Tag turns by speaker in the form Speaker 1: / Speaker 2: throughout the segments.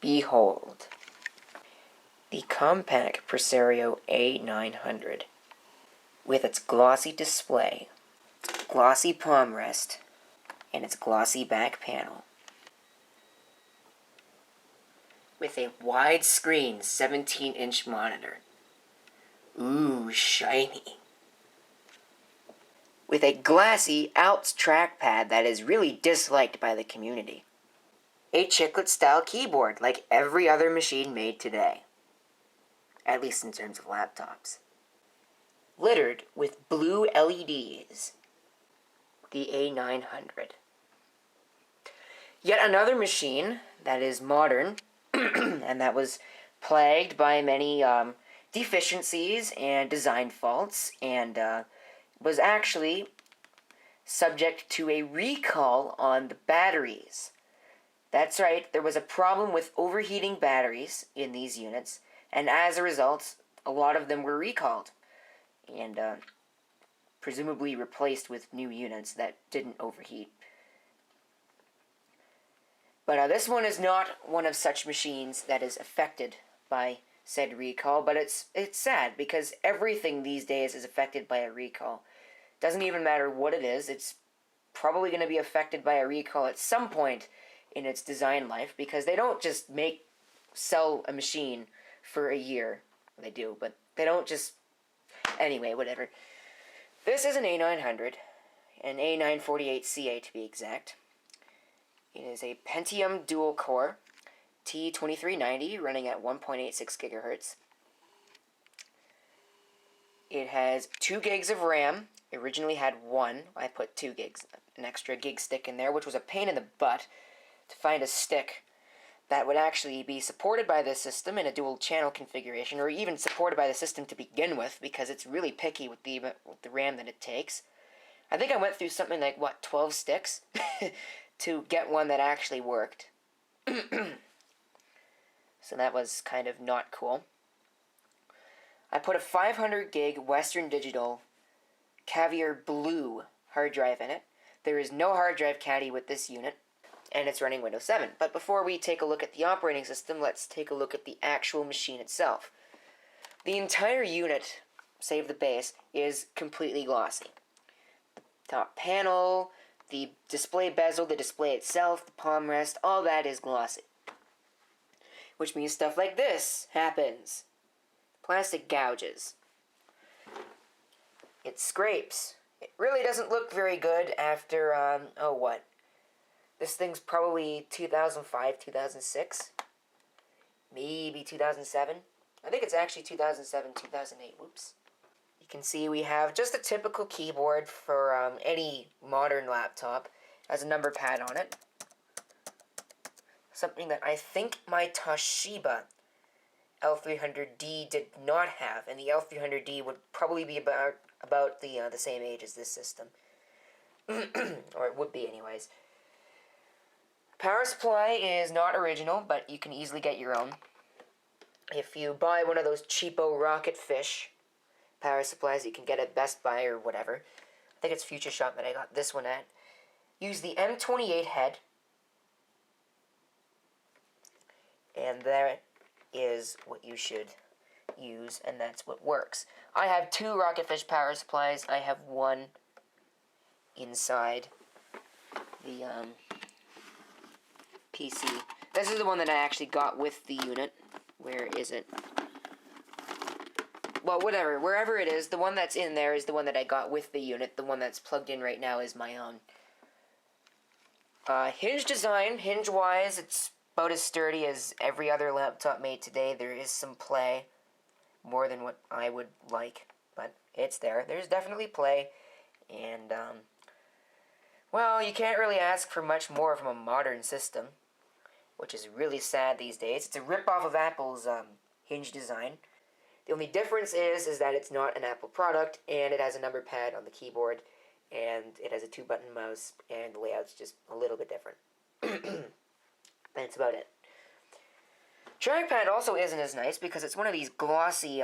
Speaker 1: Behold, the Compaq Presario A900 with its glossy display, glossy palm rest, and its glossy back panel. With a widescreen 17-inch monitor. Ooh, shiny. With a glassy Alps trackpad that is really disliked by the community. A chiclet-style keyboard like every other machine made today. At least in terms of laptops. Littered with blue LEDs. The A900. Yet another machine that is modern and that was plagued by many deficiencies and design faults, and was actually subject to a recall on the batteries. That's right, there was a problem with overheating batteries in these units, and as a result, a lot of them were recalled, and presumably replaced with new units that didn't overheat. But this one is not one of such machines that is affected by said recall, but it's sad because everything these days is affected by a recall. Doesn't even matter what it is, it's probably going to be affected by a recall at some point in its design life, because they don't just sell a machine for a year. They do, but they don't just... Anyway, whatever. This is an A900, an A948CA to be exact. It is a Pentium dual-core T2390 running at 1.86 gigahertz. It has 2 gigs of RAM. It originally had 1. I put 2 gigs, an extra gig stick in there, which was a pain in the butt to find a stick that would actually be supported by this system in a dual channel configuration, or even supported by the system to begin with, because it's really picky with the RAM that it takes. I think I went through something like, 12 sticks to get one that actually worked. So that was kind of not cool. I put a 500 gig Western Digital Caviar Blue hard drive in it. There is no hard drive caddy with this unit, and it's running Windows 7. But before we take a look at the operating system, let's take a look at the actual machine itself. The entire unit, save the base, is completely glossy. The top panel, the display bezel, the display itself, the palm rest, all that is glossy. Which means stuff like this happens. Plastic gouges. It scrapes. It really doesn't look very good after, This thing's probably 2005, 2006. Maybe 2007. I think it's actually 2007, 2008. Whoops. You can see we have just a typical keyboard for any modern laptop. It has a number pad on it. Something that I think my Toshiba L300D did not have, and the L300D would probably be about the same age as this system. Or it would be anyways. Power supply is not original, but you can easily get your own. If you buy one of those cheapo rocket fish power supplies you can get at Best Buy or whatever, I think it's Future Shop that I got this one at, use the M28 head, and that is what you should use, and that's what works. I have 2 Rocketfish power supplies. I have one inside the PC. This is the one that I actually got with the unit. Where is it? Well, whatever. Wherever it is, the one that's in there is the one that I got with the unit. The one that's plugged in right now is my own. Hinge design, hinge-wise, it's about as sturdy as every other laptop made today. There is some play, more than what I would like, but it's there. There's definitely play, and, well, you can't really ask for much more from a modern system, which is really sad these days. It's a rip-off of Apple's hinge design. The only difference is that it's not an Apple product, and it has a number pad on the keyboard, and it has a 2-button mouse, and the layout's just a little bit different. That's about it. Trackpad also isn't as nice because it's one of these glossy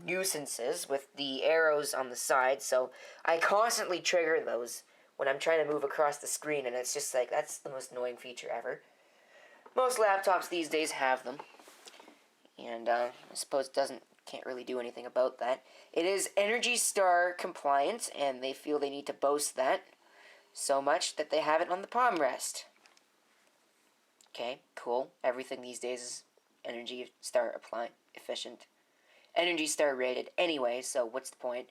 Speaker 1: nuisances with the arrows on the side, so I constantly trigger those when I'm trying to move across the screen, and it's just like, that's the most annoying feature ever. most laptops these days have them. And I suppose can't really do anything about that. It is Energy Star compliant, and they feel they need to boast that so much that they have it on the palm rest. Okay, cool. Everything these days is Energy Star efficient. Energy Star rated anyway, so what's the point?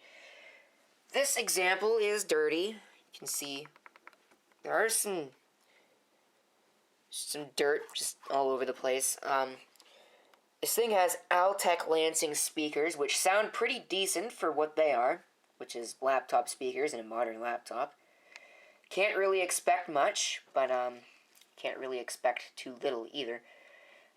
Speaker 1: This example is dirty. You can see there are some dirt just all over the place. This thing has Altec Lansing speakers, which sound pretty decent for what they are, which is laptop speakers in a modern laptop. Can't really expect much, but can't really expect too little either.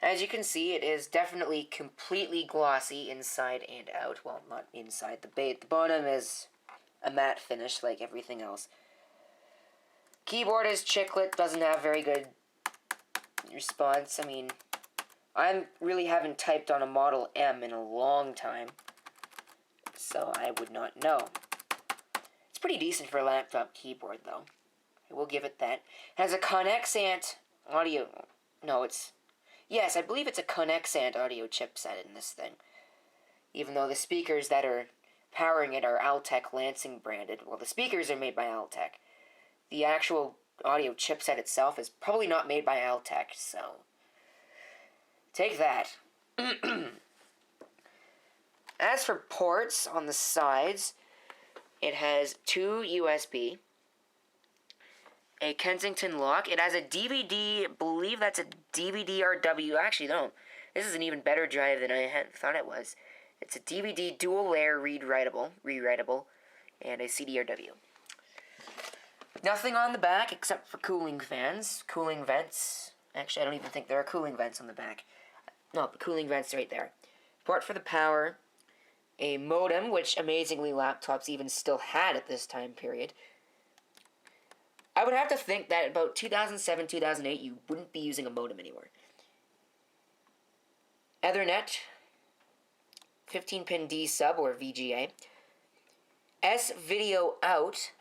Speaker 1: As you can see, it is definitely completely glossy inside and out. Well, not inside. The bottom is a matte finish like everything else. Keyboard is chiclet, doesn't have very good response. I mean, I really haven't typed on a Model M in a long time, so I would not know. It's pretty decent for a laptop keyboard, though. I will give it that. It has a Conexant audio... No, it's... Yes, I believe it's a Conexant audio chipset in this thing. Even though the speakers that are powering it are Altec Lansing branded. Well, the speakers are made by Altec. The actual audio chipset itself is probably not made by Altec, so... Take that. As for ports on the sides, it has 2 USB, a Kensington lock. It has a DVD, I believe that's a DVD-RW. Actually, no. This is an even better drive than I had thought it was. It's a DVD dual-layer rewritable, and a CD-RW. Nothing on the back except for cooling fans, cooling vents. Actually, I don't even think there are cooling vents on the back. No, the cooling vents right there. Port for the power, a modem, which amazingly laptops even still had at this time period. I would have to think that about 2007, 2008, you wouldn't be using a modem anymore. Ethernet, 15-pin D sub or VGA. S-video out,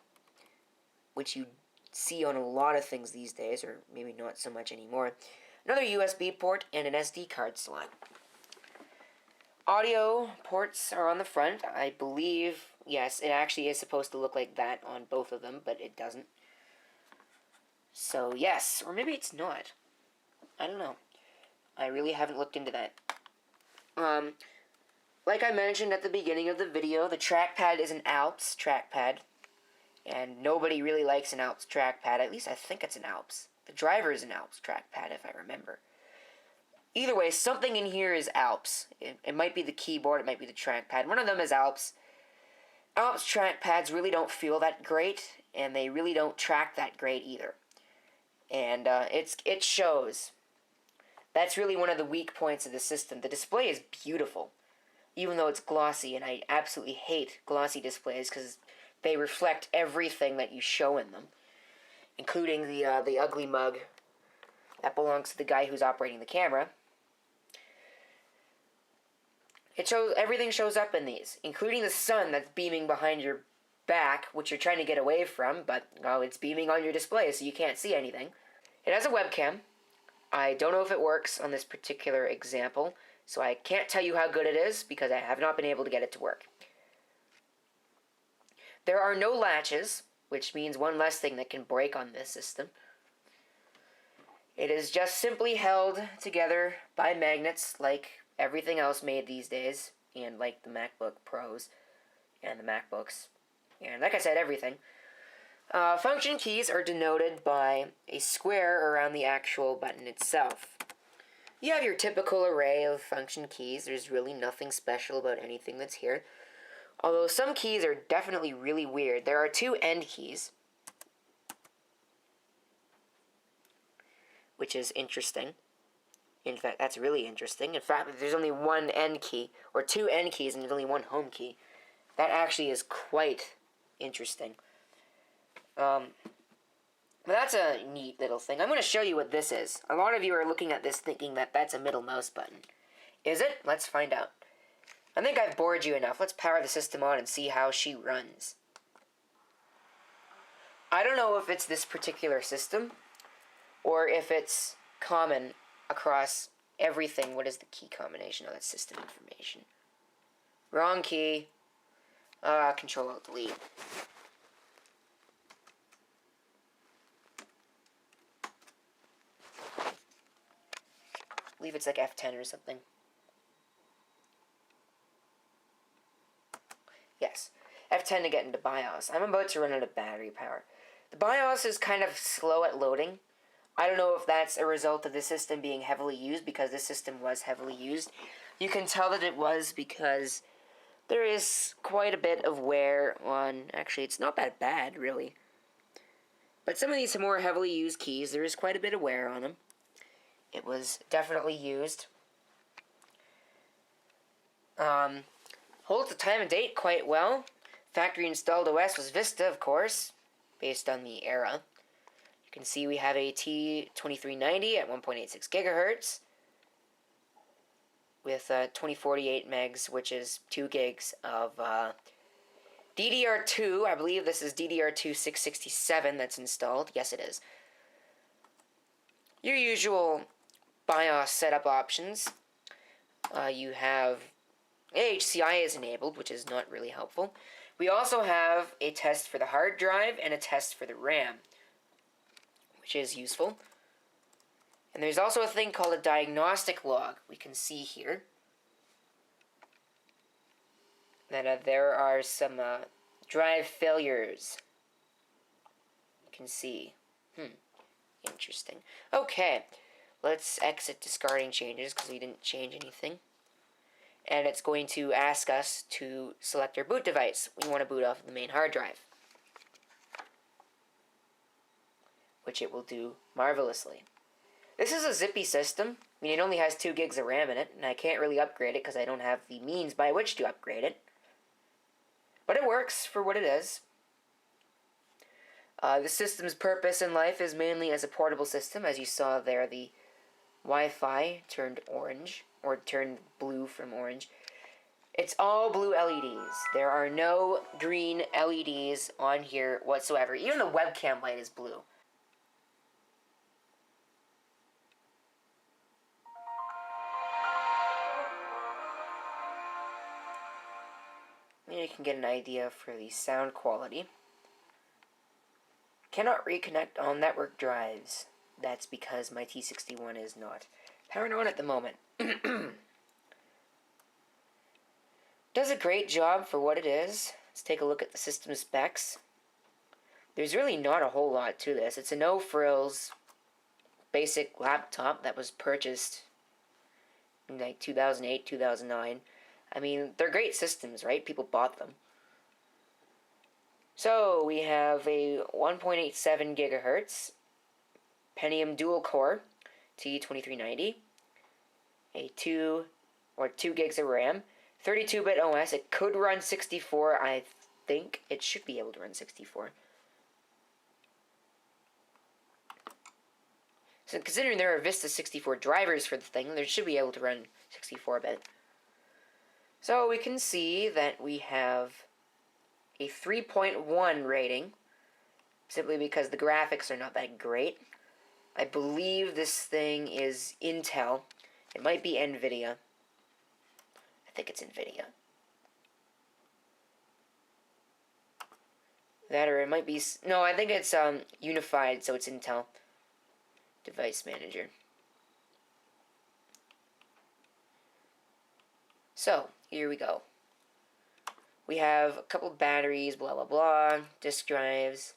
Speaker 1: which you see on a lot of things these days, or maybe not so much anymore. Another USB port and an SD card slot. Audio ports are on the front. I believe, yes, it actually is supposed to look like that on both of them, but it doesn't. So, yes, or maybe it's not. I don't know. I really haven't looked into that. Like I mentioned at the beginning of the video, the trackpad is an Alps trackpad. And nobody really likes an Alps trackpad. At least I think it's an Alps. The driver is an Alps trackpad, if I remember. Either way, something in here is Alps. It might be the keyboard, it might be the trackpad. One of them is Alps. Alps trackpads really don't feel that great, and they really don't track that great either. And it shows. That's really one of the weak points of the system. The display is beautiful, even though it's glossy, and I absolutely hate glossy displays because they reflect everything that you show in them, including the ugly mug that belongs to the guy who's operating the camera. Everything shows up in these, including the sun that's beaming behind your back, which you're trying to get away from, but it's beaming on your display, so you can't see anything. It has a webcam. I don't know if it works on this particular example, so I can't tell you how good it is because I have not been able to get it to work. There are no latches, which means one less thing that can break on this system. It is just simply held together by magnets like everything else made these days, and like the MacBook Pros and the MacBooks, and like I said, everything. Function keys are denoted by a square around the actual button itself. You have your typical array of function keys. There's really nothing special about anything that's here. Although some keys are definitely really weird. There are 2 end keys, which is interesting. In fact, that's really interesting. In fact, there's only 1 end key, or 2 end keys, and there's only 1 home key. That actually is quite interesting. But that's a neat little thing. I'm going to show you what this is. A lot of you are looking at this thinking that that's a middle mouse button. Is it? Let's find out. I think I've bored you enough. Let's power the system on and see how she runs. I don't know if it's this particular system, or if it's common across everything. What is the key combination? Oh, that's system information. Wrong key. Control-Alt-Delete. I believe it's like F10 or something. Yes, F10 to get into BIOS. I'm about to run out of battery power. The BIOS is kind of slow at loading. I don't know if that's a result of the system being heavily used, because this system was heavily used. You can tell that it was because there is quite a bit of wear on... Actually, it's not that bad, really. But some of these more heavily used keys, there is quite a bit of wear on them. It was definitely used. Holds the time and date quite well. Factory installed OS was Vista, of course, based on the era. You can see we have a T2390 at 1.86 gigahertz with 2048 megs, which is 2 gigs of DDR2. I believe this is DDR2 667 that's installed. Yes, it is. Your usual BIOS setup options. You have HCI is enabled, which is not really helpful. We also have a test for the hard drive and a test for the RAM, which is useful. And there's also a thing called a diagnostic log. We can see here that there are some drive failures. You can see. Interesting. Okay, let's exit discarding changes because we didn't change anything. And it's going to ask us to select our boot device. We want to boot off the main hard drive, which it will do marvelously. This is a zippy system. I mean, it only has 2 gigs of RAM in it, and I can't really upgrade it because I don't have the means by which to upgrade it. But it works for what it is. The system's purpose in life is mainly as a portable system. As you saw there, the Wi-Fi turned orange, or turned blue from orange. It's all blue LEDs. There are no green LEDs on here whatsoever. Even the webcam light is blue. You can get an idea for the sound quality. Cannot reconnect all network drives. That's because my T61 is not powered on at the moment. Does a great job for what it is. Let's take a look at the system specs. There's really not a whole lot to this. It's a no-frills basic laptop that was purchased in like 2008, 2009. I mean, they're great systems, right? People bought them. So, we have a 1.87 gigahertz Pentium dual-core T2390, a 2 gigs of RAM, 32-bit OS. It could run 64, I think. It should be able to run 64. So, considering there are Vista 64 drivers for the thing, they should be able to run 64-bit. So, we can see that we have a 3.1 rating, simply because the graphics are not that great. I believe this thing is Intel. It might be NVIDIA. I think it's NVIDIA. That, or it might be... No, I think it's Unified, so it's Intel. Device Manager. So, here we go. We have a couple batteries, blah blah blah, disk drives,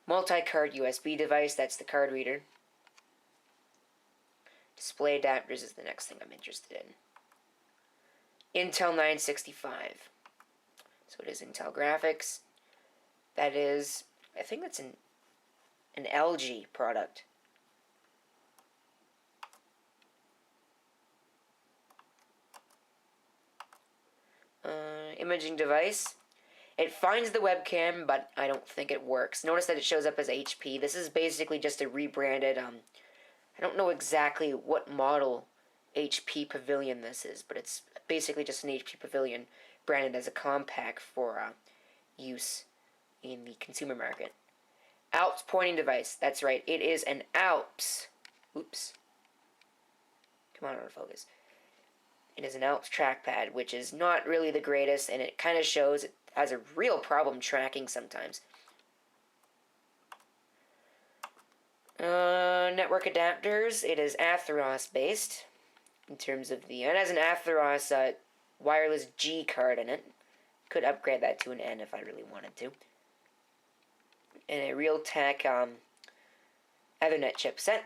Speaker 1: multi-card USB device, that's the card reader. Display adapters is the next thing I'm interested in. Intel 965. So it is Intel graphics. That is, I think that's an LG product. Imaging device. It finds the webcam, but I don't think it works. Notice that it shows up as HP. This is basically just a rebranded, I don't know exactly what model HP Pavilion this is, but it's basically just an HP Pavilion branded as a Compaq for use in the consumer market. ALPS pointing device. That's right. It is an ALPS. Oops. Come on, autofocus. It is an Alps trackpad, which is not really the greatest, and it kind of shows it has a real problem tracking sometimes. Network adapters, it is Atheros based in terms of the, and it has an Atheros wireless G card in it. Could upgrade that to an N if I really wanted to. And a Realtek Ethernet chipset.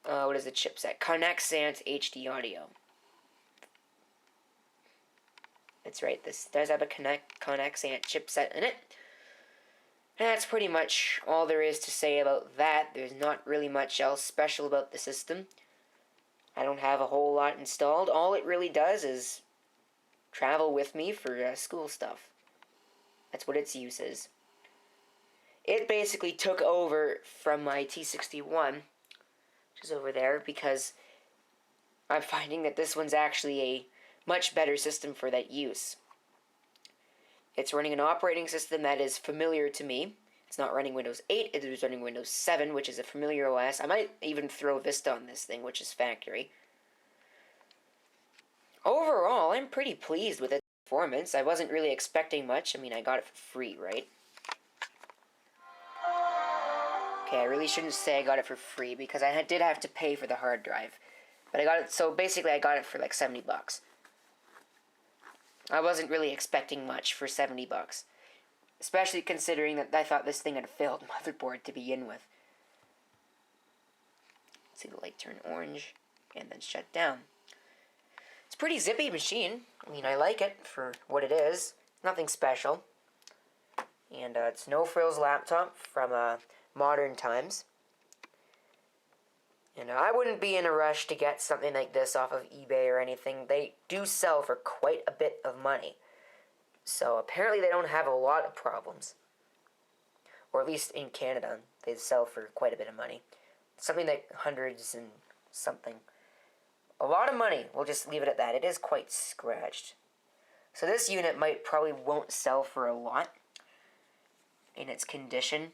Speaker 1: What is the chipset? Connexant HD audio. That's right, this does have a Connexant chipset in it. And that's pretty much all there is to say about that. There's not really much else special about the system. I don't have a whole lot installed. All it really does is travel with me for school stuff. That's what its use is. It basically took over from my T61, which is over there, because I'm finding that this one's actually a much better system for that use. It's running an operating system that is familiar to me. It's not running Windows 8, it is running Windows 7, which is a familiar OS. I might even throw Vista on this thing, which is factory. Overall, I'm pretty pleased with its performance. I wasn't really expecting much. I mean, I got it for free, right? Okay, I really shouldn't say I got it for free, because I did have to pay for the hard drive. But I got it, so basically I got it for like $70. I wasn't really expecting much for $70, especially considering that I thought this thing had a failed motherboard to begin with. See the light turn orange and then shut down. It's a pretty zippy machine. I mean, I like it for what it is. Nothing special. And it's no frills laptop from modern times. And I wouldn't be in a rush to get something like this off of eBay or anything. They do sell for quite a bit of money. So apparently they don't have a lot of problems. Or at least in Canada, they sell for quite a bit of money. Something like hundreds and something. A lot of money. We'll just leave it at that. It is quite scratched. So this unit probably won't sell for a lot in its condition.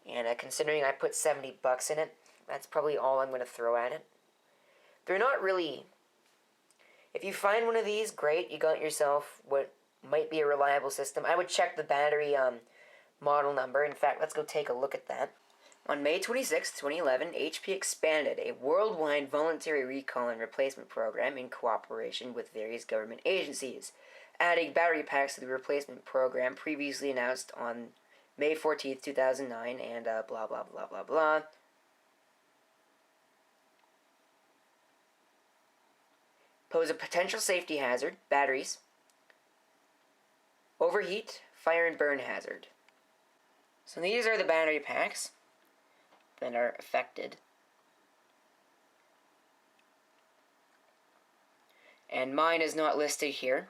Speaker 1: And considering I put $70 in it, that's probably all I'm going to throw at it. They're not really... If you find one of these, great. You got yourself what might be a reliable system. I would check the battery model number. In fact, let's go take a look at that. On May 26, 2011, HP expanded a worldwide voluntary recall and replacement program in cooperation with various government agencies, adding battery packs to the replacement program previously announced on May 14, 2009, and blah, blah, blah, blah, blah. Pose a potential safety hazard, batteries, overheat, fire and burn hazard. So these are the battery packs that are affected. And mine is not listed here.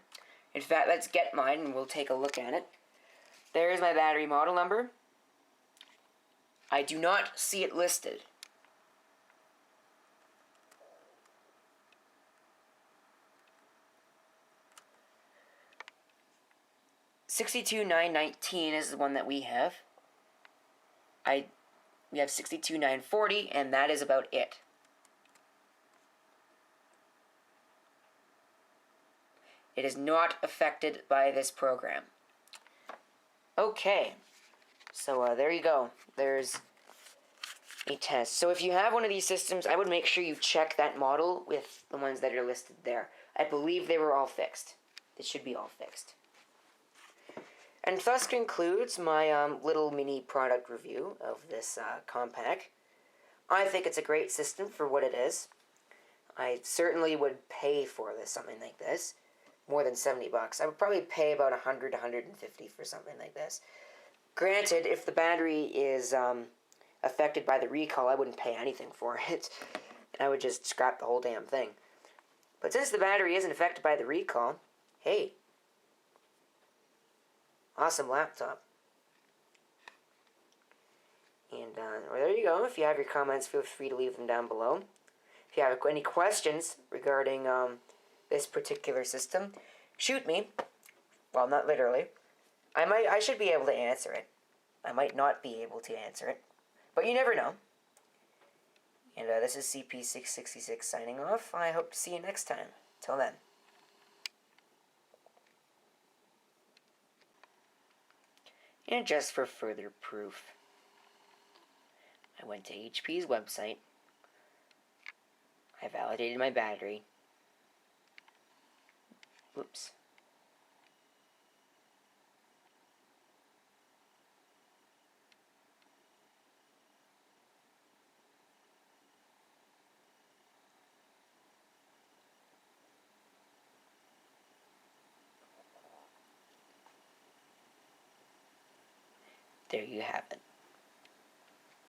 Speaker 1: In fact, let's get mine and we'll take a look at it. There's my battery model number. I do not see it listed. $62,919 is the one that we have. We have $62,940, and that is about it. It is not affected by this program. Okay, so there you go. There's a test. So if you have one of these systems, I would make sure you check that model with the ones that are listed there. I believe they were all fixed. They should be all fixed. And thus concludes my little mini product review of this Compaq. I think it's a great system for what it is. I certainly would pay for something like this. More than $70. I would probably pay about $100, $150 for something like this. Granted, if the battery is affected by the recall, I wouldn't pay anything for it. I would just scrap the whole damn thing. But since the battery isn't affected by the recall, hey, awesome laptop. And well, there you go. If you have your comments, feel free to leave them down below. If you have any questions regarding this particular system, shoot me. Well, not literally. I should be able to answer it. I might not be able to answer it, but you never know. And this is CP666 signing off. I hope to see you next time. Till then. And just for further proof, I went to HP's website, I validated my battery. Whoops. There you have it.